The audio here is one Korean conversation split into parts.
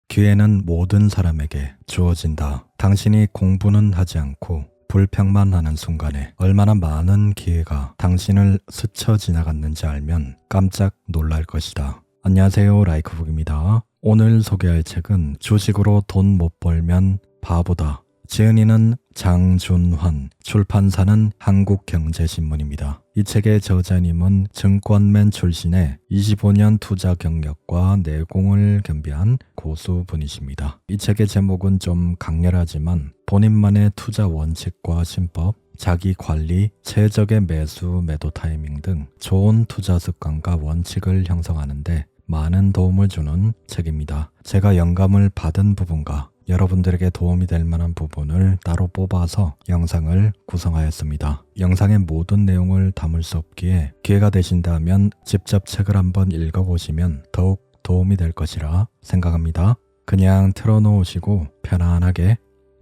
기회는 모든 사람에게 주어진다. 당신이 공부는 하지 않고 불평만 하는 순간에 얼마나 많은 기회가 당신을 스쳐 지나갔는지 알면 깜짝 놀랄 것이다. 안녕하세요, 라이크북입니다. 오늘 소개할 책은 주식으로 돈 못 벌면 바보다. 지은이는 장준환, 출판사는 한국경제신문입니다. 이 책의 저자님은 증권맨 출신의 25년 투자 경력과 내공을 겸비한 고수분이십니다. 이 책의 제목은 좀 강렬하지만 본인만의 투자 원칙과 신법, 자기 관리, 최적의 매수, 매도 타이밍 등 좋은 투자 습관과 원칙을 형성하는데 많은 도움을 주는 책입니다. 제가 영감을 받은 부분과 여러분들에게 도움이 될 만한 부분을 따로 뽑아서 영상을 구성하였습니다. 영상의 모든 내용을 담을 수 없기에 기회가 되신다면 직접 책을 한번 읽어보시면 더욱 도움이 될 것이라 생각합니다. 그냥 틀어놓으시고 편안하게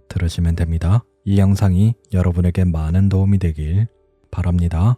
들으시면 됩니다. 이 영상이 여러분에게 많은 도움이 되길 바랍니다.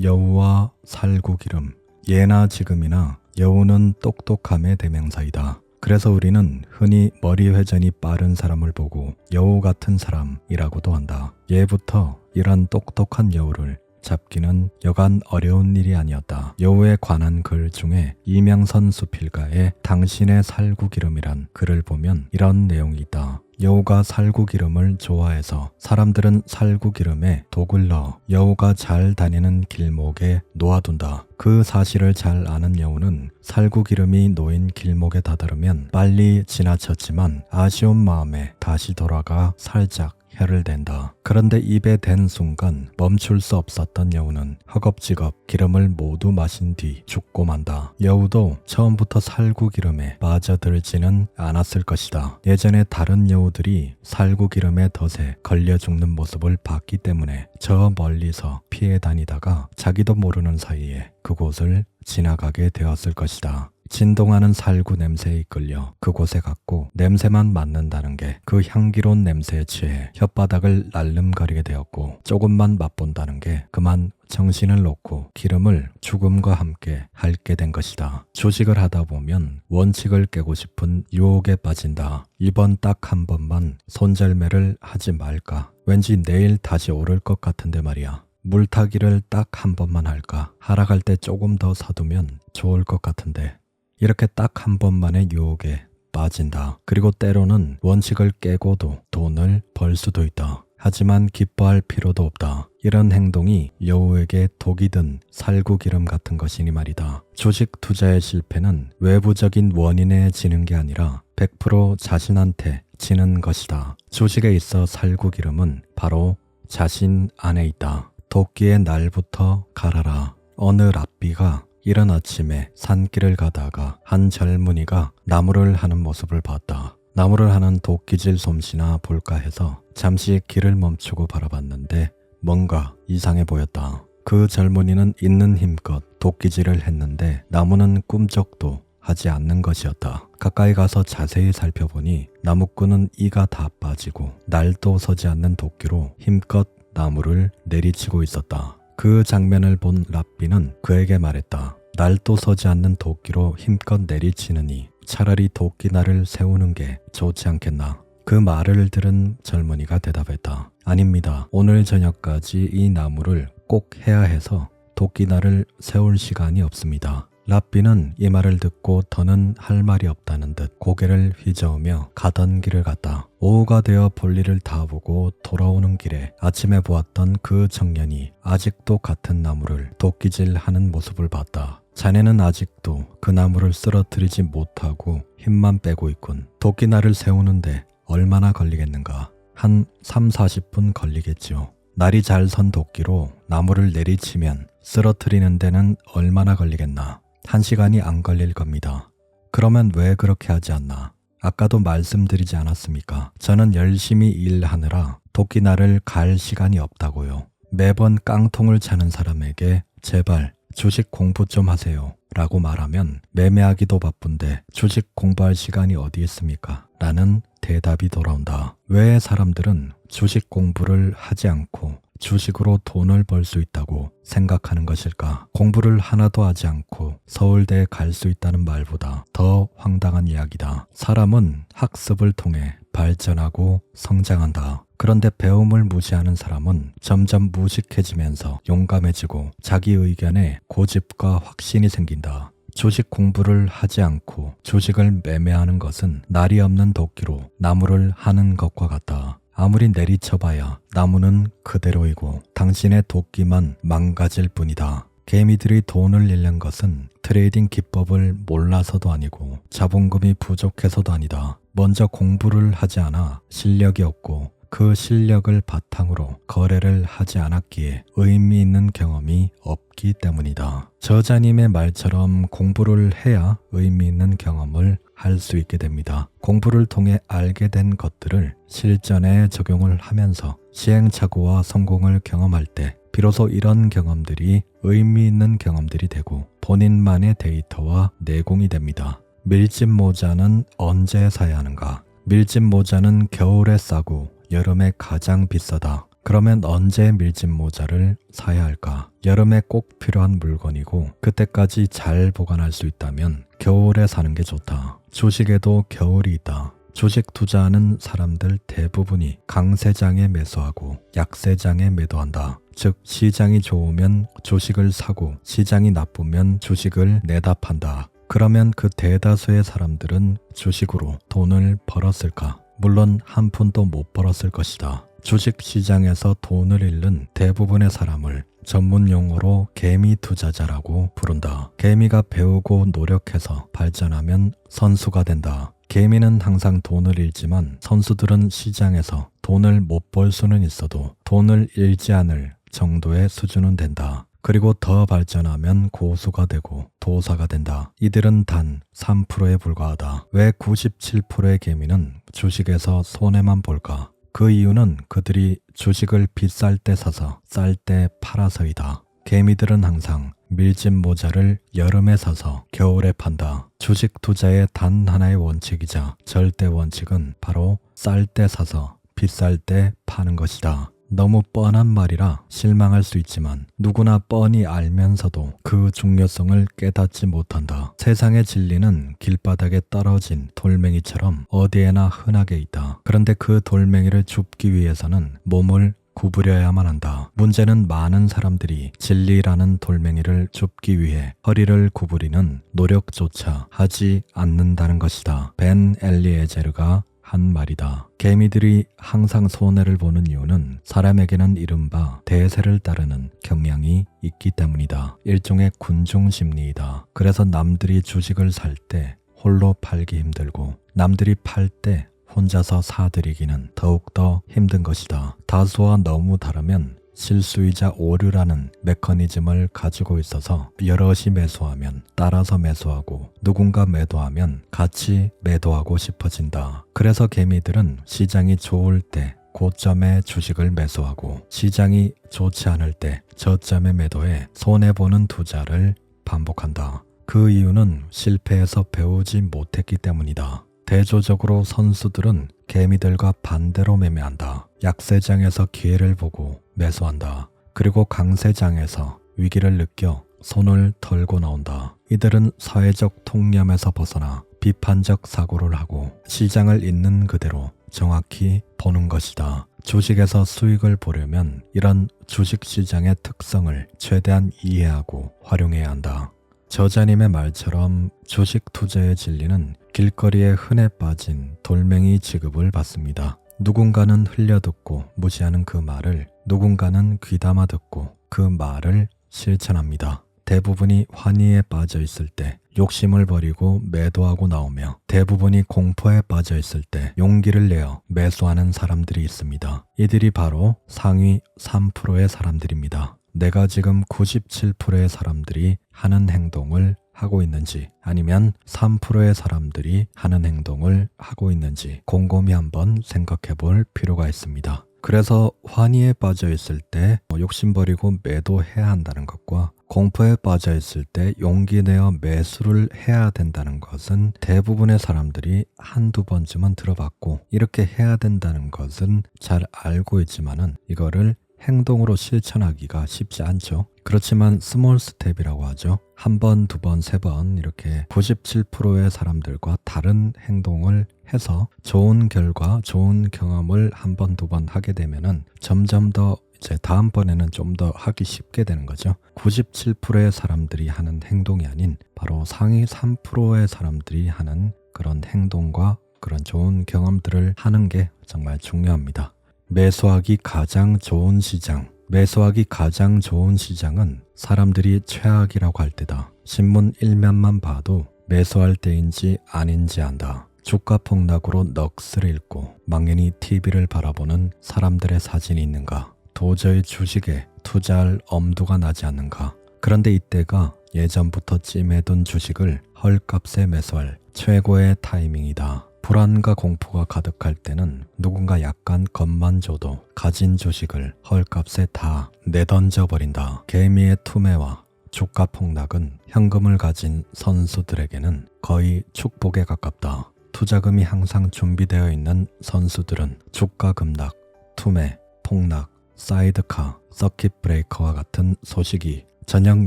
여우와 살구기름. 예나 지금이나 여우는 똑똑함의 대명사이다. 그래서 우리는 흔히 머리 회전이 빠른 사람을 보고 여우 같은 사람이라고도 한다. 예부터 이런 똑똑한 여우를 잡기는 여간 어려운 일이 아니었다. 여우에 관한 글 중에 이명선 수필가의 당신의 살구기름이란 글을 보면 이런 내용이 있다. 여우가 살구기름을 좋아해서 사람들은 살구기름에 독을 넣어 여우가 잘 다니는 길목에 놓아둔다. 그 사실을 잘 아는 여우는 살구기름이 놓인 길목에 다다르면 빨리 지나쳤지만 아쉬운 마음에 다시 돌아가 살짝 혀를 댄다. 그런데 입에 댄 순간 멈출 수 없었던 여우는 허겁지겁 기름을 모두 마신 뒤 죽고 만다. 여우도 처음부터 살구기름에 빠져들지는 않았을 것이다. 예전에 다른 여우들이 살구기름의 덫에 걸려 죽는 모습을 봤기 때문에 저 멀리서 피해 다니다가 자기도 모르는 사이에 그곳을 지나가게 되었을 것이다. 진동하는 살구 냄새에 이끌려 그곳에 갔고 냄새만 맡는다는 게 그 향기로운 냄새에 취해 혓바닥을 날름거리게 되었고 조금만 맛본다는 게 그만 정신을 놓고 기름을 죽음과 함께 핥게 된 것이다. 주식을 하다 보면 원칙을 깨고 싶은 유혹에 빠진다. 이번 딱 한 번만 손절매를 하지 말까? 왠지 내일 다시 오를 것 같은데 말이야. 물타기를 딱 한 번만 할까? 하락할 때 조금 더 사두면 좋을 것 같은데. 이렇게 딱 한 번만의 유혹에 빠진다. 그리고 때로는 원칙을 깨고도 돈을 벌 수도 있다. 하지만 기뻐할 필요도 없다. 이런 행동이 여우에게 독이 든 살구기름 같은 것이니 말이다. 주식 투자의 실패는 외부적인 원인에 지는 게 아니라 100% 자신한테 지는 것이다. 주식에 있어 살구기름은 바로 자신 안에 있다. 도끼의 날부터 갈아라. 어느 랍비가 이른 아침에 산길을 가다가 한 젊은이가 나무를 하는 모습을 봤다. 나무를 하는 도끼질 솜씨나 볼까 해서 잠시 길을 멈추고 바라봤는데 뭔가 이상해 보였다. 그 젊은이는 있는 힘껏 도끼질을 했는데 나무는 꿈쩍도 하지 않는 것이었다. 가까이 가서 자세히 살펴보니 나무꾼은 이가 다 빠지고 날도 서지 않는 도끼로 힘껏 나무를 내리치고 있었다. 그 장면을 본 랍비는 그에게 말했다. 날도 서지 않는 도끼로 힘껏 내리치느니 차라리 도끼날을 세우는 게 좋지 않겠나. 그 말을 들은 젊은이가 대답했다. 아닙니다. 오늘 저녁까지 이 나무를 꼭 해야 해서 도끼날을 세울 시간이 없습니다. 랍비는 이 말을 듣고 더는 할 말이 없다는 듯 고개를 휘저으며 가던 길을 갔다. 오후가 되어 볼일을 다 보고 돌아오는 길에 아침에 보았던 그 청년이 아직도 같은 나무를 도끼질하는 모습을 봤다. 자네는 아직도 그 나무를 쓰러뜨리지 못하고 힘만 빼고 있군. 도끼날을 세우는데 얼마나 걸리겠는가? 한 3-40분 걸리겠지요. 날이 잘 선 도끼로 나무를 내리치면 쓰러뜨리는 데는 얼마나 걸리겠나? 1시간이 안 걸릴 겁니다. 그러면 왜 그렇게 하지 않나? 아까도 말씀드리지 않았습니까? 저는 열심히 일하느라 도끼날을 갈 시간이 없다고요. 매번 깡통을 차는 사람에게 제발 주식 공부 좀 하세요 라고 말하면 매매하기도 바쁜데 주식 공부할 시간이 어디 있습니까? 라는 대답이 돌아온다. 왜 사람들은 주식 공부를 하지 않고 주식으로 돈을 벌 수 있다고 생각하는 것일까? 공부를 하나도 하지 않고 서울대에 갈 수 있다는 말보다 더 황당한 이야기다. 사람은 학습을 통해 발전하고 성장한다. 그런데 배움을 무시하는 사람은 점점 무식해지면서 용감해지고 자기 의견에 고집과 확신이 생긴다. 주식 공부를 하지 않고 주식을 매매하는 것은 날이 없는 도끼로 나무를 하는 것과 같다. 아무리 내리쳐봐야 나무는 그대로이고 당신의 도끼만 망가질 뿐이다. 개미들이 돈을 잃는 것은 트레이딩 기법을 몰라서도 아니고 자본금이 부족해서도 아니다. 먼저 공부를 하지 않아 실력이 없고 그 실력을 바탕으로 거래를 하지 않았기에 의미 있는 경험이 없기 때문이다. 저자님의 말처럼 공부를 해야 의미 있는 경험을 할 수 있게 됩니다. 공부를 통해 알게 된 것들을 실전에 적용을 하면서 시행착오와 성공을 경험할 때 비로소 이런 경험들이 의미 있는 경험들이 되고 본인만의 데이터와 내공이 됩니다. 밀짚 모자는 언제 사야 하는가? 밀짚 모자는 겨울에 싸고 여름에 가장 비싸다. 그러면 언제 밀짚 모자를 사야 할까? 여름에 꼭 필요한 물건이고 그때까지 잘 보관할 수 있다면 겨울에 사는 게 좋다. 주식에도 겨울이 있다. 주식 투자하는 사람들 대부분이 강세장에 매수하고 약세장에 매도한다. 즉 시장이 좋으면 주식을 사고 시장이 나쁘면 주식을 내다 판다. 그러면 그 대다수의 사람들은 주식으로 돈을 벌었을까? 물론 한 푼도 못 벌었을 것이다. 주식시장에서 돈을 잃는 대부분의 사람을 전문 용어로 개미 투자자라고 부른다. 개미가 배우고 노력해서 발전하면 선수가 된다. 개미는 항상 돈을 잃지만 선수들은 시장에서 돈을 못 벌 수는 있어도 돈을 잃지 않을 정도의 수준은 된다. 그리고 더 발전하면 고수가 되고 도사가 된다. 이들은 단 3%에 불과하다. 왜 97%의 개미는 주식에서 손해만 볼까? 그 이유는 그들이 주식을 비쌀 때 사서 쌀 때 팔아서이다. 개미들은 항상 밀짚 모자를 여름에 사서 겨울에 판다. 주식 투자의 단 하나의 원칙이자 절대 원칙은 바로 쌀 때 사서 비쌀 때 파는 것이다. 너무 뻔한 말이라 실망할 수 있지만 누구나 뻔히 알면서도 그 중요성을 깨닫지 못한다. 세상의 진리는 길바닥에 떨어진 돌멩이처럼 어디에나 흔하게 있다. 그런데 그 돌멩이를 줍기 위해서는 몸을 구부려야만 한다. 문제는 많은 사람들이 진리라는 돌멩이를 줍기 위해 허리를 구부리는 노력조차 하지 않는다는 것이다. 벤 엘리에제르가 한 말이다. 개미들이 항상 손해를 보는 이유는 사람에게는 이른바 대세를 따르는 경향이 있기 때문이다. 일종의 군중 심리이다. 그래서 남들이 주식을 살 때 홀로 팔기 힘들고 남들이 팔 때 혼자서 사들이기는 더욱더 힘든 것이다. 다수와 너무 다르면 실수이자 오류라는 메커니즘을 가지고 있어서 여럿이 매수하면 따라서 매수하고 누군가 매도하면 같이 매도하고 싶어진다. 그래서 개미들은 시장이 좋을 때 고점에 주식을 매수하고 시장이 좋지 않을 때 저점에 매도해 손해보는 투자를 반복한다. 그 이유는 실패해서 배우지 못했기 때문이다. 대조적으로 선수들은 개미들과 반대로 매매한다. 약세장에서 기회를 보고 매수한다. 그리고 강세장에서 위기를 느껴 손을 털고 나온다. 이들은 사회적 통념에서 벗어나 비판적 사고를 하고 시장을 있는 그대로 정확히 보는 것이다. 주식에서 수익을 보려면 이런 주식시장의 특성을 최대한 이해하고 활용해야 한다. 저자님의 말처럼 주식 투자의 진리는 길거리에 흔해 빠진 돌멩이 취급을 받습니다. 누군가는 흘려듣고 무시하는 그 말을 누군가는 귀담아 듣고 그 말을 실천합니다. 대부분이 환희에 빠져 있을 때 욕심을 버리고 매도하고 나오며 대부분이 공포에 빠져 있을 때 용기를 내어 매수하는 사람들이 있습니다. 이들이 바로 상위 3%의 사람들입니다. 내가 지금 97%의 사람들이 하는 행동을 하고 있는지 아니면 3%의 사람들이 하는 행동을 하고 있는지 곰곰이 한번 생각해 볼 필요가 있습니다. 그래서 환희에 빠져 있을 때 욕심버리고 매도해야 한다는 것과 공포에 빠져 있을 때 용기 내어 매수를 해야 된다는 것은 대부분의 사람들이 한두 번쯤은 들어봤고 이렇게 해야 된다는 것은 잘 알고 있지만은 이거를 행동으로 실천하기가 쉽지 않죠. 그렇지만 스몰 스텝이라고 하죠. 한 번, 두 번, 세 번 이렇게 97%의 사람들과 다른 행동을 해서 좋은 결과, 좋은 경험을 한 번, 두 번 하게 되면은 점점 더 이제 다음번에는 좀 더 하기 쉽게 되는 거죠. 97%의 사람들이 하는 행동이 아닌 바로 상위 3%의 사람들이 하는 그런 행동과 그런 좋은 경험들을 하는 게 정말 중요합니다. 매수하기 가장 좋은 시장. 매수하기 가장 좋은 시장은 사람들이 최악이라고 할 때다. 신문 일면만 봐도 매수할 때인지 아닌지 안다. 주가 폭락으로 넋을 잃고 막연히 TV를 바라보는 사람들의 사진이 있는가? 도저히 주식에 투자할 엄두가 나지 않는가? 그런데 이때가 예전부터 찜해둔 주식을 헐값에 매수할 최고의 타이밍이다. 불안과 공포가 가득할 때는 누군가 약간 겁만 줘도 가진 주식을 헐값에 다 내던져 버린다. 개미의 투매와 주가 폭락은 현금을 가진 선수들에게는 거의 축복에 가깝다. 투자금이 항상 준비되어 있는 선수들은 주가 급락, 투매, 폭락, 사이드카, 서킷 브레이커와 같은 소식이 저녁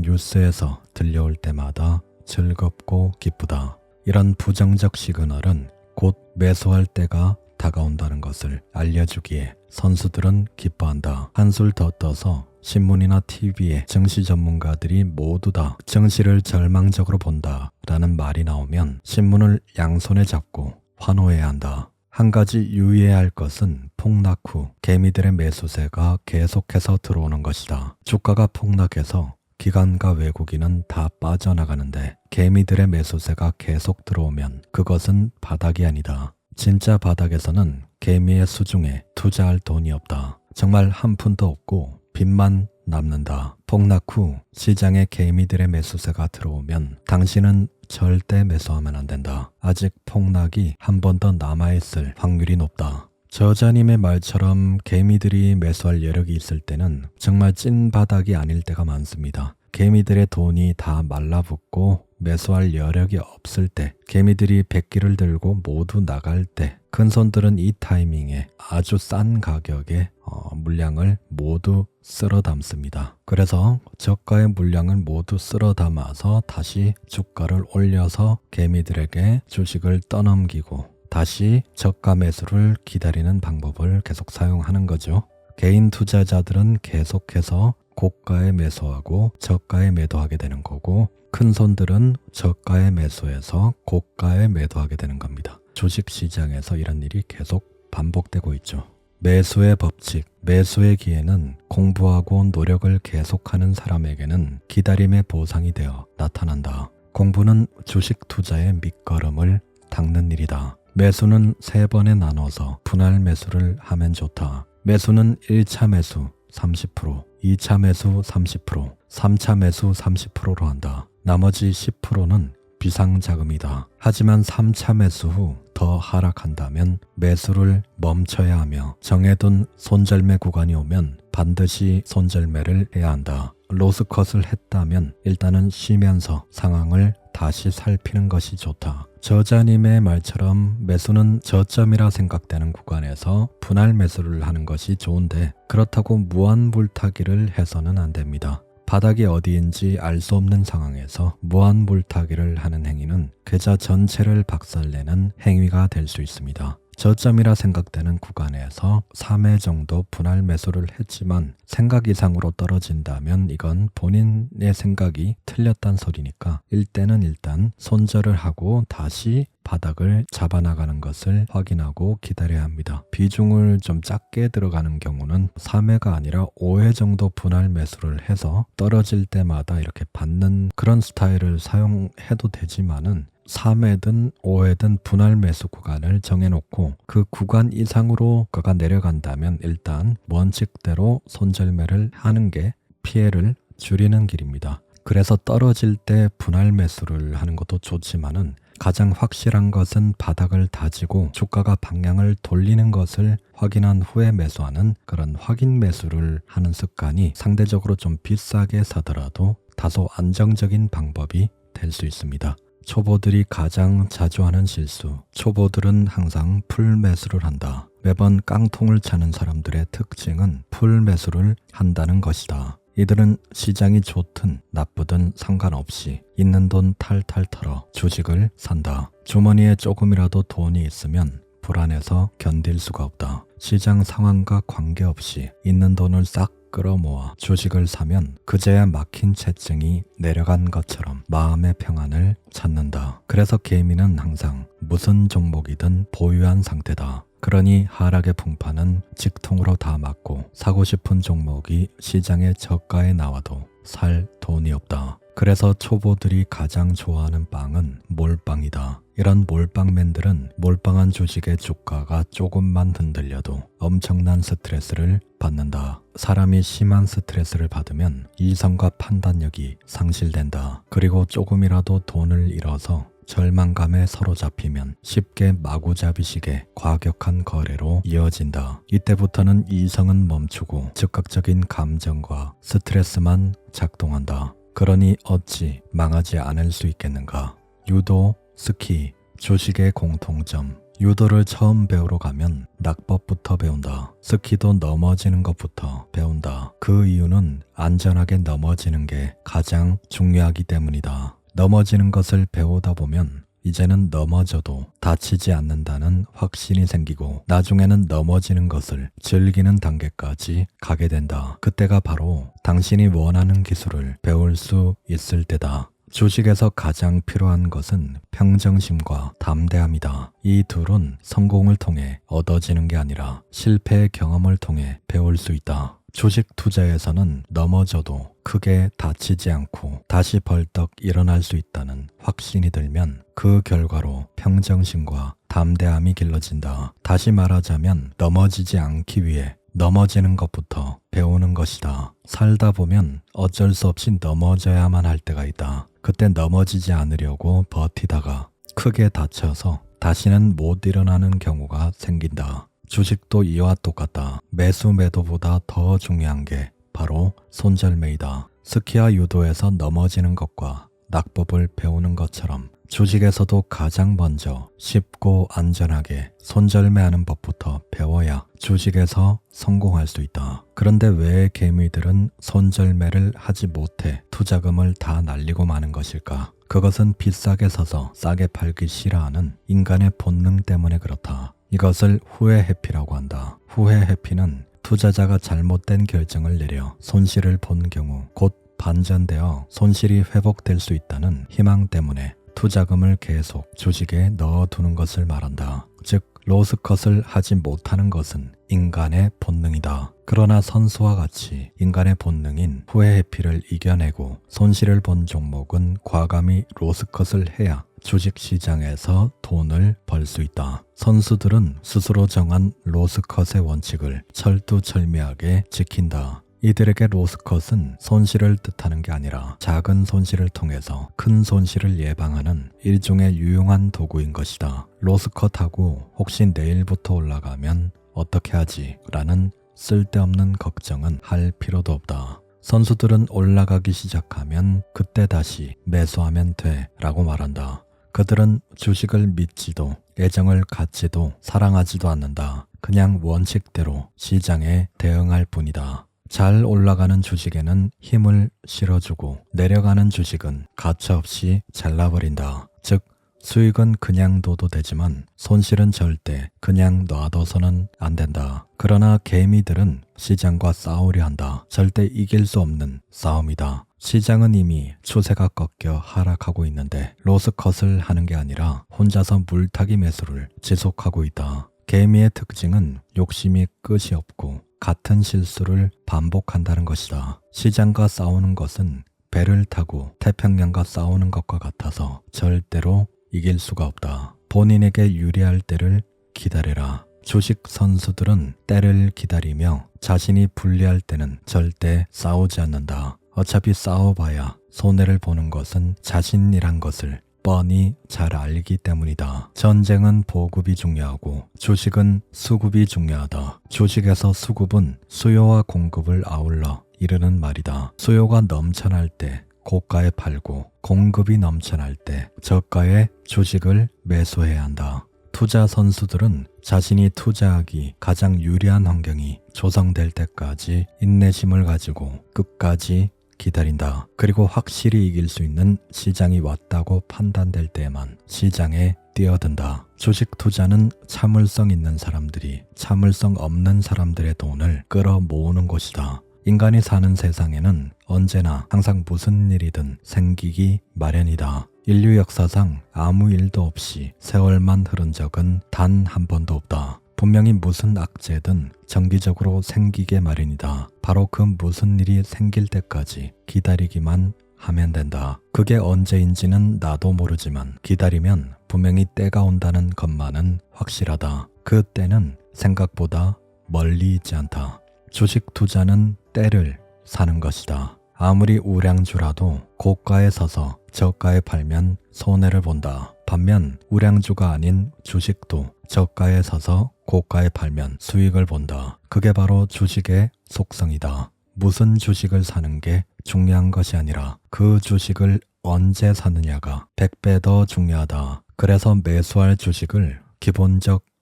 뉴스에서 들려올 때마다 즐겁고 기쁘다. 이런 부정적 시그널은 곧 매수할 때가 다가온다는 것을 알려주기에 선수들은 기뻐한다. 한술 더 떠서 신문이나 TV에 증시 전문가들이 모두 다 증시를 절망적으로 본다 라는 말이 나오면 신문을 양손에 잡고 환호해야 한다. 한 가지 유의해야 할 것은 폭락 후 개미들의 매수세가 계속해서 들어오는 것이다. 주가가 폭락해서 기관과 외국인은 다 빠져나가는데 개미들의 매수세가 계속 들어오면 그것은 바닥이 아니다. 진짜 바닥에서는 개미의 수중에 투자할 돈이 없다. 정말 한 푼도 없고 빚만 남는다. 폭락 후 시장에 개미들의 매수세가 들어오면 당신은 절대 매수하면 안 된다. 아직 폭락이 한 번 더 남아있을 확률이 높다. 저자님의 말처럼 개미들이 매수할 여력이 있을 때는 정말 찐 바닥이 아닐 때가 많습니다. 개미들의 돈이 다 말라붙고 매수할 여력이 없을 때, 개미들이 백기를 들고 모두 나갈 때, 큰손들은 이 타이밍에 아주 싼 가격에 물량을 모두 쓸어 담습니다. 그래서 저가의 물량을 모두 쓸어 담아서 다시 주가를 올려서 개미들에게 주식을 떠넘기고 다시 저가 매수를 기다리는 방법을 계속 사용하는 거죠. 개인 투자자들은 계속해서 고가에 매수하고 저가에 매도하게 되는 거고, 큰 손들은 저가에 매수해서 고가에 매도하게 되는 겁니다. 주식시장에서 이런 일이 계속 반복되고 있죠. 매수의 법칙, 매수의 기회는 공부하고 노력을 계속하는 사람에게는 기다림의 보상이 되어 나타난다. 공부는 주식 투자의 밑거름을 닦는 일이다. 매수는 3번에 나눠서 분할 매수를 하면 좋다. 매수는 1차 매수 30%, 2차 매수 30%, 3차 매수 30%로 한다. 나머지 10%는 비상자금이다. 하지만 3차 매수 후 더 하락한다면 매수를 멈춰야 하며 정해둔 손절매 구간이 오면 반드시 손절매를 해야 한다. 로스컷을 했다면 일단은 쉬면서 상황을 다시 살피는 것이 좋다. 저자님의 말처럼 매수는 저점이라 생각되는 구간에서 분할 매수를 하는 것이 좋은데, 그렇다고 무한 물타기를 해서는 안 됩니다. 바닥이 어디인지 알 수 없는 상황에서 무한 물타기를 하는 행위는 계좌 전체를 박살내는 행위가 될 수 있습니다. 저점이라 생각되는 구간에서 3회 정도 분할 매수를 했지만 생각 이상으로 떨어진다면 이건 본인의 생각이 틀렸단 소리니까 이때는 일단 손절을 하고 다시 바닥을 잡아나가는 것을 확인하고 기다려야 합니다. 비중을 좀 작게 들어가는 경우는 3회가 아니라 5회 정도 분할 매수를 해서 떨어질 때마다 이렇게 받는 그런 스타일을 사용해도 되지만은 3회든 5회든 분할 매수 구간을 정해놓고 그 구간 이상으로 그가 내려간다면 일단 원칙대로 손절매를 하는 게 피해를 줄이는 길입니다. 그래서 떨어질 때 분할 매수를 하는 것도 좋지만은 가장 확실한 것은 바닥을 다지고 주가가 방향을 돌리는 것을 확인한 후에 매수하는 그런 확인 매수를 하는 습관이 상대적으로 좀 비싸게 사더라도 다소 안정적인 방법이 될 수 있습니다. 초보들이 가장 자주 하는 실수. 초보들은 항상 풀 매수를 한다. 매번 깡통을 차는 사람들의 특징은 풀 매수를 한다는 것이다. 이들은 시장이 좋든 나쁘든 상관없이 있는 돈 탈탈 털어 주식을 산다. 주머니에 조금이라도 돈이 있으면 불안해서 견딜 수가 없다. 시장 상황과 관계없이 있는 돈을 싹 끌어모아 주식을 사면 그제야 막힌 채증이 내려간 것처럼 마음의 평안을 찾는다. 그래서 개미는 항상 무슨 종목이든 보유한 상태다. 그러니 하락의 풍파는 직통으로 다 맞고 사고 싶은 종목이 시장의 저가에 나와도 살 돈이 없다. 그래서 초보들이 가장 좋아하는 빵은 몰빵이다. 이런 몰빵맨들은 몰빵한 주식의 주가가 조금만 흔들려도 엄청난 스트레스를 받는다. 사람이 심한 스트레스를 받으면 이성과 판단력이 상실된다. 그리고 조금이라도 돈을 잃어서 절망감에 사로잡히면 쉽게 마구잡이식의 과격한 거래로 이어진다. 이때부터는 이성은 멈추고 즉각적인 감정과 스트레스만 작동한다. 그러니 어찌 망하지 않을 수 있겠는가? 유도, 스키, 주식의 공통점. 유도를 처음 배우러 가면 낙법부터 배운다. 스키도 넘어지는 것부터 배운다. 그 이유는 안전하게 넘어지는 게 가장 중요하기 때문이다. 넘어지는 것을 배우다 보면 이제는 넘어져도 다치지 않는다는 확신이 생기고 나중에는 넘어지는 것을 즐기는 단계까지 가게 된다. 그때가 바로 당신이 원하는 기술을 배울 수 있을 때다. 주식에서 가장 필요한 것은 평정심과 담대함이다. 이 둘은 성공을 통해 얻어지는 게 아니라 실패의 경험을 통해 배울 수 있다. 주식 투자에서는 넘어져도 크게 다치지 않고 다시 벌떡 일어날 수 있다는 확신이 들면 그 결과로 평정심과 담대함이 길러진다. 다시 말하자면 넘어지지 않기 위해 넘어지는 것부터 배우는 것이다. 살다 보면 어쩔 수 없이 넘어져야만 할 때가 있다. 그때 넘어지지 않으려고 버티다가 크게 다쳐서 다시는 못 일어나는 경우가 생긴다. 주식도 이와 똑같다. 매수 매도보다 더 중요한 게 바로 손절매이다. 스키와 유도에서 넘어지는 것과 낙법을 배우는 것처럼 주식에서도 가장 먼저 쉽고 안전하게 손절매하는 법부터 배워야 주식에서 성공할 수 있다. 그런데 왜 개미들은 손절매를 하지 못해 투자금을 다 날리고 마는 것일까? 그것은 비싸게 사서 싸게 팔기 싫어하는 인간의 본능 때문에 그렇다. 이것을 후회 회피라고 한다. 후회 회피는 투자자가 잘못된 결정을 내려 손실을 본 경우 곧 반전되어 손실이 회복될 수 있다는 희망 때문에 투자금을 계속 주식에 넣어두는 것을 말한다. 즉 로스컷을 하지 못하는 것은 인간의 본능이다. 그러나 선수와 같이 인간의 본능인 후회 회피를 이겨내고 손실을 본 종목은 과감히 로스컷을 해야 주식시장에서 돈을 벌 수 있다. 선수들은 스스로 정한 로스컷의 원칙을 철두철미하게 지킨다. 이들에게 로스컷은 손실을 뜻하는 게 아니라 작은 손실을 통해서 큰 손실을 예방하는 일종의 유용한 도구인 것이다. 로스컷하고 혹시 내일부터 올라가면 어떻게 하지? 라는 쓸데없는 걱정은 할 필요도 없다. 선수들은 올라가기 시작하면 그때 다시 매수하면 돼 라고 말한다. 그들은 주식을 믿지도 애정을 갖지도 사랑하지도 않는다. 그냥 원칙대로 시장에 대응할 뿐이다. 잘 올라가는 주식에는 힘을 실어주고 내려가는 주식은 가차없이 잘라버린다. 즉 수익은 그냥 둬도 되지만 손실은 절대 그냥 놔둬서는 안 된다. 그러나 개미들은 시장과 싸우려 한다. 절대 이길 수 없는 싸움이다. 시장은 이미 추세가 꺾여 하락하고 있는데 로스컷을 하는 게 아니라 혼자서 물타기 매수를 지속하고 있다. 개미의 특징은 욕심이 끝이 없고 같은 실수를 반복한다는 것이다. 시장과 싸우는 것은 배를 타고 태평양과 싸우는 것과 같아서 절대로 이길 수가 없다. 본인에게 유리할 때를 기다려라. 주식 선수들은 때를 기다리며 자신이 불리할 때는 절대 싸우지 않는다. 어차피 싸워봐야 손해를 보는 것은 자신이란 것을 뻔히 잘 알기 때문이다. 전쟁은 보급이 중요하고 주식은 수급이 중요하다. 주식에서 수급은 수요와 공급을 아울러 이르는 말이다. 수요가 넘쳐날 때 고가에 팔고 공급이 넘쳐날 때 저가에 주식을 매수해야 한다. 투자 선수들은 자신이 투자하기 가장 유리한 환경이 조성될 때까지 인내심을 가지고 끝까지 기다린다. 그리고 확실히 이길 수 있는 시장이 왔다고 판단될 때에만 시장에 뛰어든다. 주식 투자는 참을성 있는 사람들이 참을성 없는 사람들의 돈을 끌어모으는 곳이다. 인간이 사는 세상에는 언제나 항상 무슨 일이든 생기기 마련이다. 인류 역사상 아무 일도 없이 세월만 흐른 적은 단 한 번도 없다. 분명히 무슨 악재든 정기적으로 생기게 마련이다. 바로 그 무슨 일이 생길 때까지 기다리기만 하면 된다. 그게 언제인지는 나도 모르지만 기다리면 분명히 때가 온다는 것만은 확실하다. 그 때는 생각보다 멀리 있지 않다. 주식 투자는 때를 사는 것이다. 아무리 우량주라도 고가에 서서 저가에 팔면 손해를 본다. 반면 우량주가 아닌 주식도 저가에 서서 고가에 팔면 수익을 본다. 그게 바로 주식의 속성이다. 무슨 주식을 사는 게 중요한 것이 아니라 그 주식을 언제 사느냐가 100배 더 중요하다. 그래서 매수할 주식을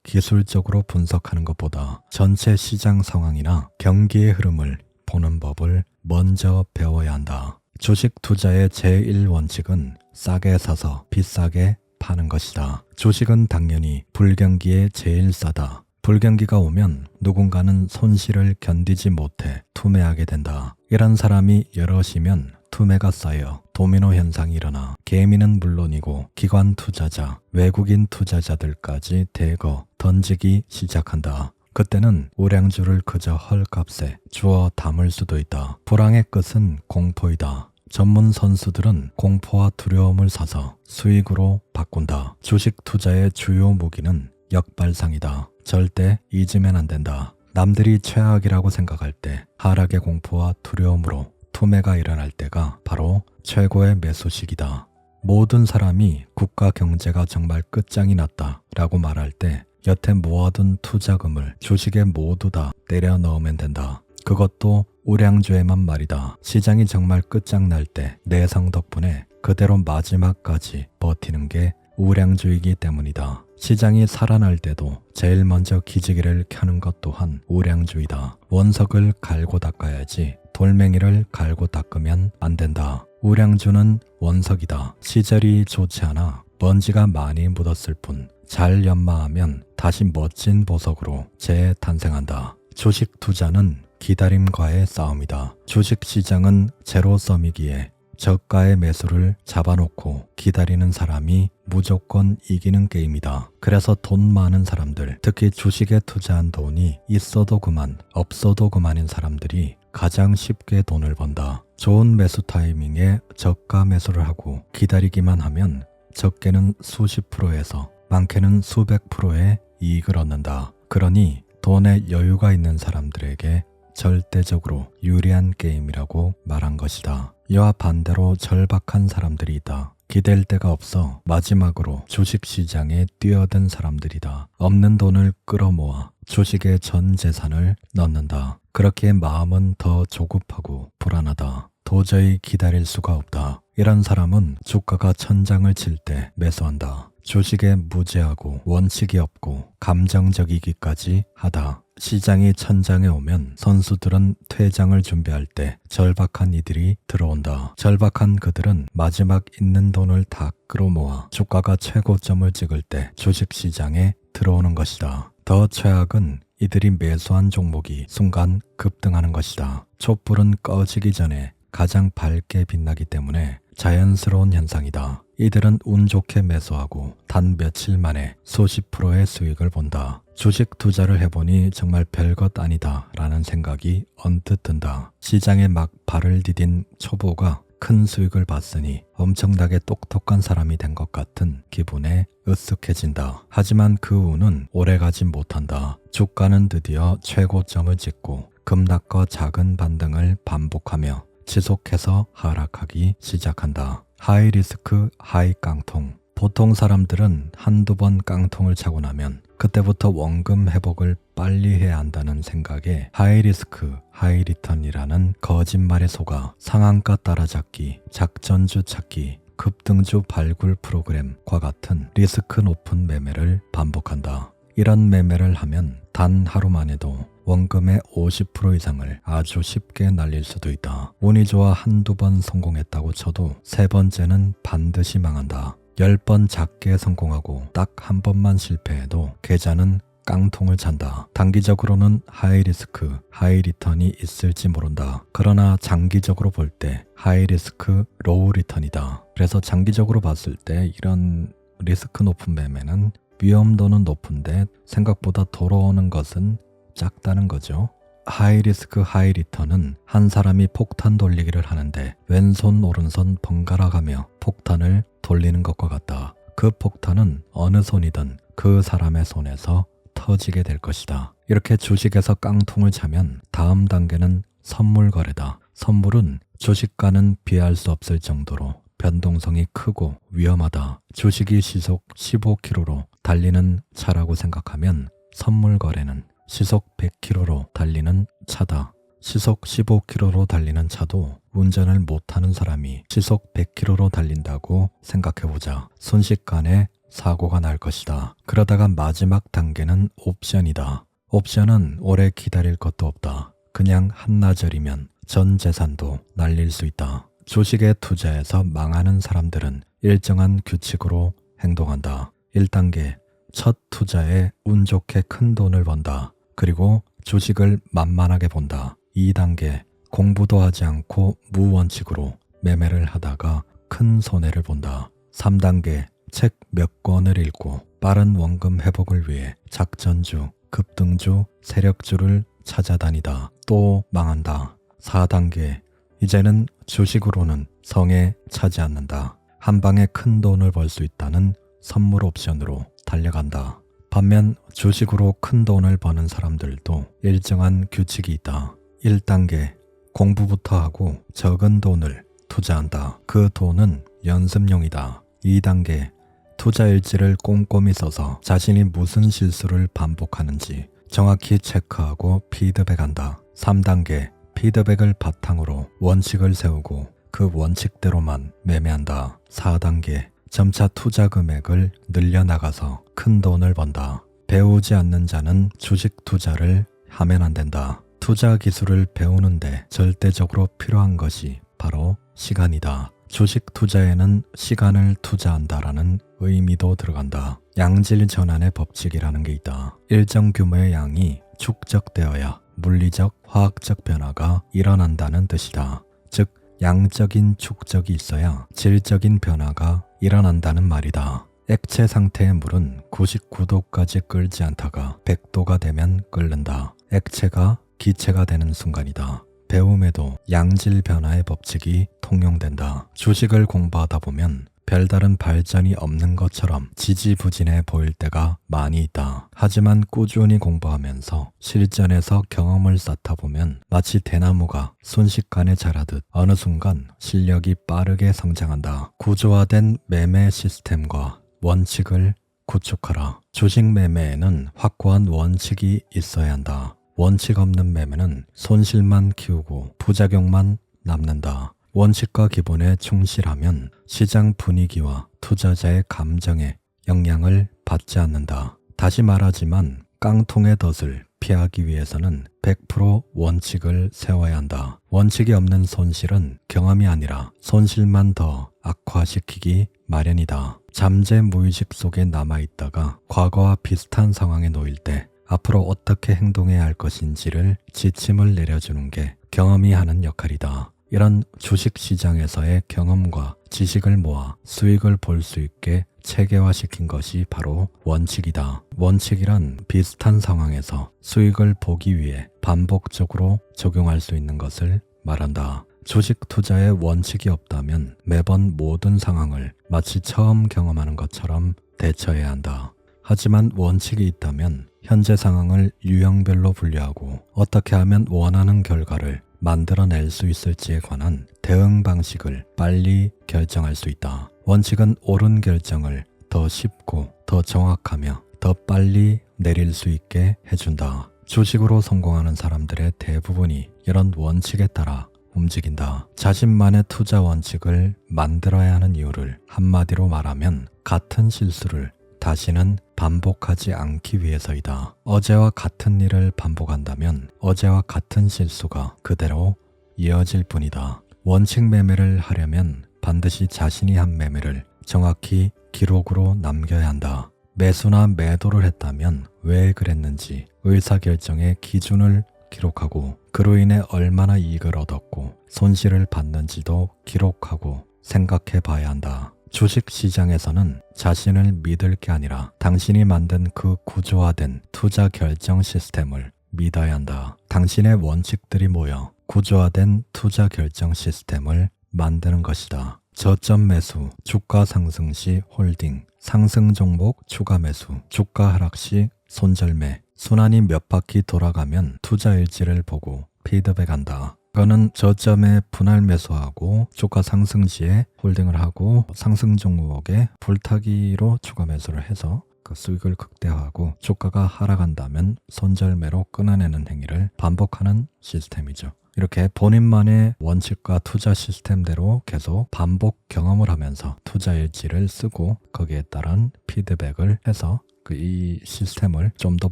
기술적으로 분석하는 것보다 전체 시장 상황이나 경기의 흐름을 보는 법을 먼저 배워야 한다. 주식 투자의 제1원칙은 싸게 사서 비싸게 파는 것이다. 주식은 당연히 불경기에 제일 싸다. 불경기가 오면 누군가는 손실을 견디지 못해 투매하게 된다. 이런 사람이 여럿이면 투매가 쌓여 도미노 현상이 일어나 개미는 물론이고 기관 투자자, 외국인 투자자들까지 대거 던지기 시작한다. 그때는 우량주를 그저 헐값에 주워 담을 수도 있다. 불황의 끝은 공포이다. 전문 선수들은 공포와 두려움을 사서 수익으로 바꾼다. 주식 투자의 주요 무기는 역발상이다. 절대 잊으면 안 된다. 남들이 최악이라고 생각할 때 하락의 공포와 두려움으로 투매가 일어날 때가 바로 최고의 매수 시기다. 모든 사람이 국가 경제가 정말 끝장이 났다 라고 말할 때 여태 모아둔 투자금을 주식에 모두 다 때려 넣으면 된다. 그것도 우량주에만 말이다. 시장이 정말 끝장날 때 내성 덕분에 그대로 마지막까지 버티는 게 우량주이기 때문이다. 시장이 살아날 때도 제일 먼저 기지개를 켜는 것 또한 우량주이다. 원석을 갈고 닦아야지 돌멩이를 갈고 닦으면 안 된다. 우량주는 원석이다. 시절이 좋지 않아 먼지가 많이 묻었을 뿐 잘 연마하면 다시 멋진 보석으로 재탄생한다. 주식 투자는 기다림과의 싸움이다. 주식 시장은 제로섬이기에 저가의 매수를 잡아놓고 기다리는 사람이 무조건 이기는 게임이다. 그래서 돈 많은 사람들, 특히 주식에 투자한 돈이 있어도 그만, 없어도 그만인 사람들이 가장 쉽게 돈을 번다. 좋은 매수 타이밍에 저가 매수를 하고 기다리기만 하면 적게는 수십 프로에서 많게는 수백 프로의 이익을 얻는다. 그러니 돈에 여유가 있는 사람들에게 절대적으로 유리한 게임이라고 말한 것이다. 이와 반대로 절박한 사람들이 있다. 기댈 데가 없어 마지막으로 주식시장에 뛰어든 사람들이다. 없는 돈을 끌어모아 주식에 전 재산을 넣는다. 그렇게 마음은 더 조급하고 불안하다. 도저히 기다릴 수가 없다. 이런 사람은 주가가 천장을 칠 때 매수한다. 주식에 무죄하고 원칙이 없고 감정적이기까지 하다. 시장이 천장에 오면 선수들은 퇴장을 준비할 때 절박한 이들이 들어온다. 절박한 그들은 마지막 있는 돈을 다 끌어모아 주가가 최고점을 찍을 때 주식시장에 들어오는 것이다. 더 최악은 이들이 매수한 종목이 순간 급등하는 것이다. 촛불은 꺼지기 전에 가장 밝게 빛나기 때문에 자연스러운 현상이다. 이들은 운 좋게 매수하고 단 며칠 만에 수십 프로의 수익을 본다. 주식 투자를 해보니 정말 별것 아니다 라는 생각이 언뜻 든다. 시장에 막 발을 디딘 초보가 큰 수익을 봤으니 엄청나게 똑똑한 사람이 된 것 같은 기분에 으쓱해진다. 하지만 그 운은 오래가지 못한다. 주가는 드디어 최고점을 찍고 급락과 작은 반등을 반복하며 지속해서 하락하기 시작한다. 하이 리스크, 하이 깡통. 보통 사람들은 한두 번 깡통을 차고 나면 그때부터 원금 회복을 빨리 해야 한다는 생각에 하이 리스크, 하이 리턴이라는 거짓말에 속아 상한가 따라잡기, 작전주 찾기, 급등주 발굴 프로그램과 같은 리스크 높은 매매를 반복한다. 이런 매매를 하면 단 하루만 해도 원금의 50% 이상을 아주 쉽게 날릴 수도 있다. 운이 좋아 한두 번 성공했다고 쳐도 세 번째는 반드시 망한다. 10번 작게 성공하고 딱 한 번만 실패해도 계좌는 깡통을 찬다. 단기적으로는 하이 리스크, 하이 리턴이 있을지 모른다. 그러나 장기적으로 볼 때 하이 리스크, 로우 리턴이다. 그래서 장기적으로 봤을 때 이런 리스크 높은 매매는 위험도는 높은데 생각보다 돌아오는 것은 작다는 거죠. 하이 리스크 하이 리턴은 한 사람이 폭탄 돌리기를 하는데 왼손 오른손 번갈아 가며 폭탄을 돌리는 것과 같다. 그 폭탄은 어느 손이든 그 사람의 손에서 터지게 될 것이다. 이렇게 주식에서 깡통을 차면 다음 단계는 선물 거래다. 선물은 주식과는 비할 수 없을 정도로 변동성이 크고 위험하다. 주식이 시속 15km로 달리는 차라고 생각하면 선물 거래는 시속 100km로 달리는 차다. 시속 15km로 달리는 차도 운전을 못하는 사람이 시속 100km로 달린다고 생각해보자. 순식간에 사고가 날 것이다. 그러다가 마지막 단계는 옵션이다. 옵션은 오래 기다릴 것도 없다. 그냥 한나절이면 전 재산도 날릴 수 있다. 주식에 투자해서 망하는 사람들은 일정한 규칙으로 행동한다. 1단계, 첫 투자에 운 좋게 큰 돈을 번다. 그리고 주식을 만만하게 본다. 2단계, 공부도 하지 않고 무원칙으로 매매를 하다가 큰 손해를 본다. 3단계, 책 몇 권을 읽고 빠른 원금 회복을 위해 작전주, 급등주, 세력주를 찾아다니다. 또 망한다. 4단계, 이제는 주식으로는 성에 차지 않는다. 한 방에 큰 돈을 벌 수 있다는 선물 옵션으로 달려간다. 반면 주식으로 큰 돈을 버는 사람들도 일정한 규칙이 있다. 1단계, 공부부터 하고 적은 돈을 투자한다. 그 돈은 연습용이다. 2단계, 투자 일지를 꼼꼼히 써서 자신이 무슨 실수를 반복하는지 정확히 체크하고 피드백한다. 3단계, 피드백을 바탕으로 원칙을 세우고 그 원칙대로만 매매한다. 4단계, 점차 투자 금액을 늘려나가서 큰 돈을 번다. 배우지 않는 자는 주식 투자를 하면 안 된다. 투자 기술을 배우는데 절대적으로 필요한 것이 바로 시간이다. 주식 투자에는 시간을 투자한다라는 의미도 들어간다. 양질 전환의 법칙이라는 게 있다. 일정 규모의 양이 축적되어야 물리적, 화학적 변화가 일어난다는 뜻이다. 즉, 양적인 축적이 있어야 질적인 변화가 일어난다는 말이다. 액체 상태의 물은 99도까지 끓지 않다가 100도가 되면 끓는다. 액체가 기체가 되는 순간이다. 배움에도 양질 변화의 법칙이 통용된다. 주식을 공부하다 보면 별다른 발전이 없는 것처럼 지지부진해 보일 때가 많이 있다. 하지만 꾸준히 공부하면서 실전에서 경험을 쌓다 보면 마치 대나무가 순식간에 자라듯 어느 순간 실력이 빠르게 성장한다. 구조화된 매매 시스템과 원칙을 구축하라. 주식 매매에는 확고한 원칙이 있어야 한다. 원칙 없는 매매는 손실만 키우고 부작용만 남는다. 원칙과 기본에 충실하면 시장 분위기와 투자자의 감정에 영향을 받지 않는다. 다시 말하지만 깡통의 덫을 피하기 위해서는 100% 원칙을 세워야 한다. 원칙이 없는 손실은 경험이 아니라 손실만 더 악화시키기 마련이다. 잠재 무의식 속에 남아있다가 과거와 비슷한 상황에 놓일 때 앞으로 어떻게 행동해야 할 것인지를 지침을 내려주는 게 경험이 하는 역할이다. 이런 주식시장에서의 경험과 지식을 모아 수익을 볼 수 있게 체계화시킨 것이 바로 원칙이다. 원칙이란 비슷한 상황에서 수익을 보기 위해 반복적으로 적용할 수 있는 것을 말한다. 주식 투자에 원칙이 없다면 매번 모든 상황을 마치 처음 경험하는 것처럼 대처해야 한다. 하지만 원칙이 있다면 현재 상황을 유형별로 분류하고 어떻게 하면 원하는 결과를 만들어낼 수 있을지에 관한 대응 방식을 빨리 결정할 수 있다. 원칙은 옳은 결정을 더 쉽고 더 정확하며 더 빨리 내릴 수 있게 해준다. 주식으로 성공하는 사람들의 대부분이 이런 원칙에 따라 움직인다. 자신만의 투자 원칙을 만들어야 하는 이유를 한마디로 말하면 같은 실수를 다시는 반복하지 않기 위해서이다. 어제와 같은 일을 반복한다면 어제와 같은 실수가 그대로 이어질 뿐이다. 원칙 매매를 하려면 반드시 자신이 한 매매를 정확히 기록으로 남겨야 한다. 매수나 매도를 했다면 왜 그랬는지 의사결정의 기준을 기록하고 그로 인해 얼마나 이익을 얻었고 손실을 봤는지도 기록하고 생각해 봐야 한다. 주식시장에서는 자신을 믿을 게 아니라 당신이 만든 그 구조화된 투자 결정 시스템을 믿어야 한다. 당신의 원칙들이 모여 구조화된 투자 결정 시스템을 만드는 것이다. 저점 매수, 주가 상승 시 홀딩, 상승 종목 추가 매수, 주가 하락 시 손절매, 순환이 몇 바퀴 돌아가면 투자 일지를 보고 피드백한다. 그거는 저점에 분할 매수하고 주가 상승 시에 홀딩을 하고 상승 종목에 불타기로 추가 매수를 해서 그 수익을 극대화하고 주가가 하락한다면 손절매로 끊어내는 행위를 반복하는 시스템이죠. 이렇게 본인만의 원칙과 투자 시스템대로 계속 반복 경험을 하면서 투자 일지를 쓰고 거기에 따른 피드백을 해서 이 시스템을 좀 더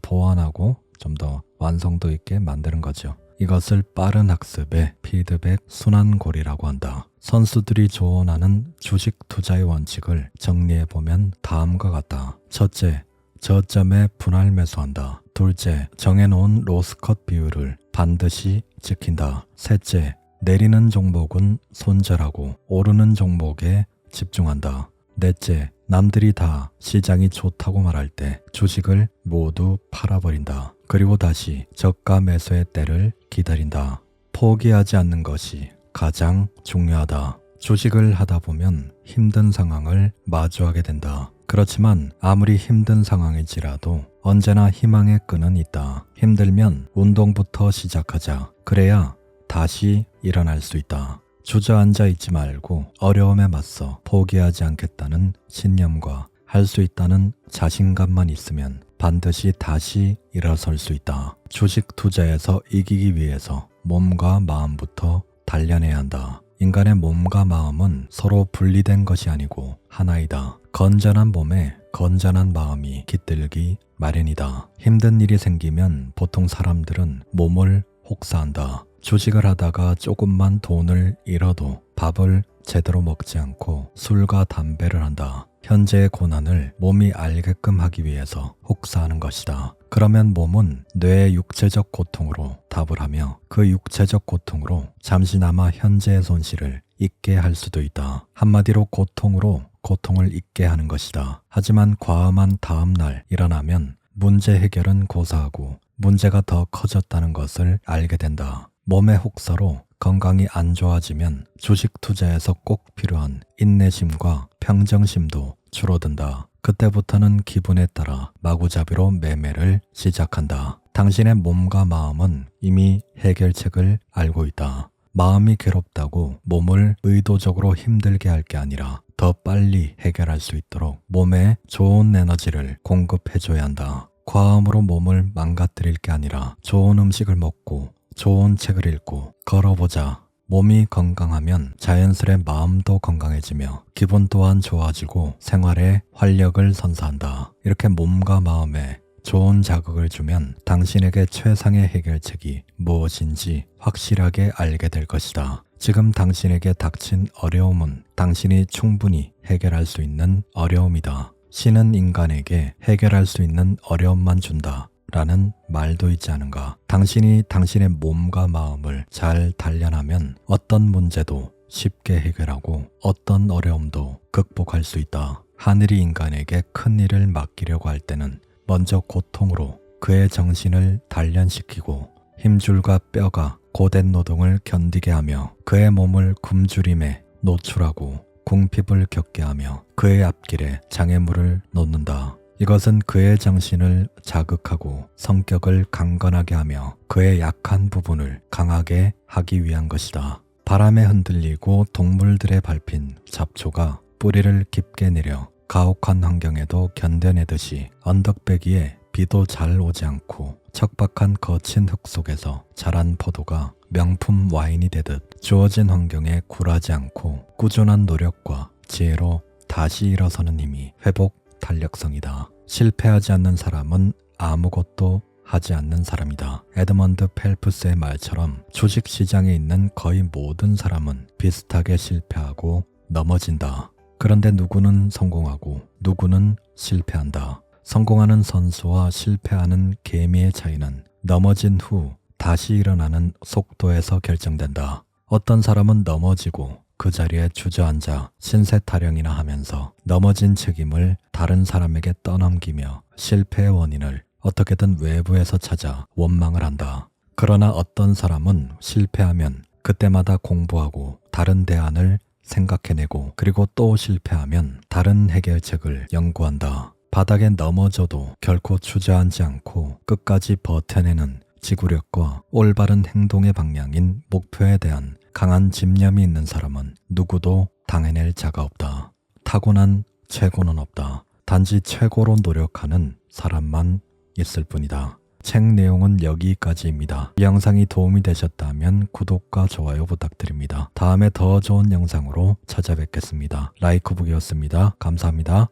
보완하고 좀 더 완성도 있게 만드는 거죠. 이것을 빠른 학습의 피드백 순환고리라고 한다. 선수들이 조언하는 주식 투자의 원칙을 정리해보면 다음과 같다. 첫째, 저점에 분할 매수한다. 둘째, 정해놓은 로스컷 비율을 반드시 지킨다. 셋째, 내리는 종목은 손절하고 오르는 종목에 집중한다. 넷째, 남들이 다 시장이 좋다고 말할 때 주식을 모두 팔아버린다. 그리고 다시 저가 매수의 때를 기다린다. 포기하지 않는 것이 가장 중요하다. 주식을 하다 보면 힘든 상황을 마주하게 된다. 그렇지만 아무리 힘든 상황일지라도 언제나 희망의 끈은 있다. 힘들면 운동부터 시작하자. 그래야 다시 일어날 수 있다. 주저앉아 있지 말고 어려움에 맞서 포기하지 않겠다는 신념과 할 수 있다는 자신감만 있으면 반드시 다시 일어설 수 있다. 주식 투자에서 이기기 위해서 몸과 마음부터 단련해야 한다. 인간의 몸과 마음은 서로 분리된 것이 아니고 하나이다. 건전한 몸에 건전한 마음이 깃들기 마련이다. 힘든 일이 생기면 보통 사람들은 몸을 혹사한다. 주식을 하다가 조금만 돈을 잃어도 밥을 제대로 먹지 않고 술과 담배를 한다. 현재의 고난을 몸이 알게끔 하기 위해서 혹사하는 것이다. 그러면 몸은 뇌의 육체적 고통으로 답을 하며 그 육체적 고통으로 잠시나마 현재의 손실을 잊게 할 수도 있다. 한마디로 고통으로 고통을 잊게 하는 것이다. 하지만 과음한 다음 날 일어나면 문제 해결은 고사하고 문제가 더 커졌다는 것을 알게 된다. 몸의 혹사로 건강이 안 좋아지면 주식 투자에서 꼭 필요한 인내심과 평정심도 줄어든다. 그때부터는 기분에 따라 마구잡이로 매매를 시작한다. 당신의 몸과 마음은 이미 해결책을 알고 있다. 마음이 괴롭다고 몸을 의도적으로 힘들게 할 게 아니라 더 빨리 해결할 수 있도록 몸에 좋은 에너지를 공급해줘야 한다. 과음으로 몸을 망가뜨릴 게 아니라 좋은 음식을 먹고 좋은 책을 읽고 걸어보자. 몸이 건강하면 자연스레 마음도 건강해지며 기분 또한 좋아지고 생활에 활력을 선사한다. 이렇게 몸과 마음에 좋은 자극을 주면 당신에게 최상의 해결책이 무엇인지 확실하게 알게 될 것이다. 지금 당신에게 닥친 어려움은 당신이 충분히 해결할 수 있는 어려움이다. 신은 인간에게 해결할 수 있는 어려움만 준다. 라는 말도 있지 않은가. 당신이 당신의 몸과 마음을 잘 단련하면 어떤 문제도 쉽게 해결하고 어떤 어려움도 극복할 수 있다. 하늘이 인간에게 큰 일을 맡기려고 할 때는 먼저 고통으로 그의 정신을 단련시키고 힘줄과 뼈가 고된 노동을 견디게 하며 그의 몸을 굶주림에 노출하고 궁핍을 겪게 하며 그의 앞길에 장애물을 놓는다. 이것은 그의 정신을 자극하고 성격을 강건하게 하며 그의 약한 부분을 강하게 하기 위한 것이다. 바람에 흔들리고 동물들의 밟힌 잡초가 뿌리를 깊게 내려 가혹한 환경에도 견뎌내듯이 언덕배기에 비도 잘 오지 않고 척박한 거친 흙 속에서 자란 포도가 명품 와인이 되듯 주어진 환경에 굴하지 않고 꾸준한 노력과 지혜로 다시 일어서는 힘이 회복 탄력성이다. 실패하지 않는 사람은 아무것도 하지 않는 사람이다. 에드먼드 펠프스의 말처럼 주식시장에 있는 거의 모든 사람은 비슷하게 실패하고 넘어진다. 그런데 누구는 성공하고 누구는 실패한다. 성공하는 선수와 실패하는 개미의 차이는 넘어진 후 다시 일어나는 속도에서 결정된다. 어떤 사람은 넘어지고 그 자리에 주저앉아 신세 타령이나 하면서 넘어진 책임을 다른 사람에게 떠넘기며 실패의 원인을 어떻게든 외부에서 찾아 원망을 한다. 그러나 어떤 사람은 실패하면 그때마다 공부하고 다른 대안을 생각해내고 그리고 또 실패하면 다른 해결책을 연구한다. 바닥에 넘어져도 결코 주저앉지 않고 끝까지 버텨내는 지구력과 올바른 행동의 방향인 목표에 대한 강한 집념이 있는 사람은 누구도 당해낼 자가 없다. 타고난 최고는 없다. 단지 최고로 노력하는 사람만 있을 뿐이다. 책 내용은 여기까지입니다. 이 영상이 도움이 되셨다면 구독과 좋아요 부탁드립니다. 다음에 더 좋은 영상으로 찾아뵙겠습니다. 라이크북이었습니다. 감사합니다.